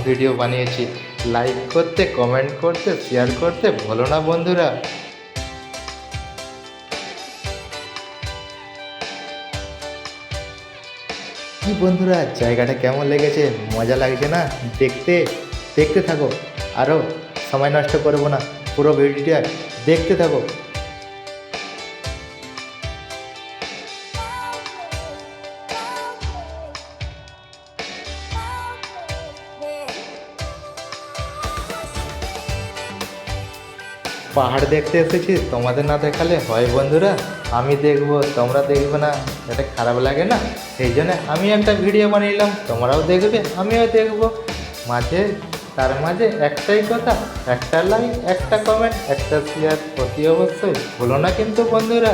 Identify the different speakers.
Speaker 1: Video বানিয়েছি। Like করতে, comment করতে, শেয়ার করতে ভুলো না বন্ধুরা। কি বন্ধুরা, জায়গাটা কেমন লেগেছে? মজা লাগছে না দেখতে? দেখতে থাকো, আরও সময় নষ্ট করবো না, পুরো ভিডিওটা দেখতে থাকো। পাহাড় দেখতে এসেছি, তোমাদের না দেখালে হয় বন্ধুরা? আমি দেখবো, তোমরা দেখবে না, এটা খারাপ লাগে না? সেই জন্য আমি একটা ভিডিও বানিয়ে তোমরাও দেখবে, আমিও দেখবো। তার মাঝে একটাই কথা, একটা লাইক, একটা কমেন্ট, একটা শেয়ার অতি অবশ্যই ভুলো না কিন্তু বন্ধুরা।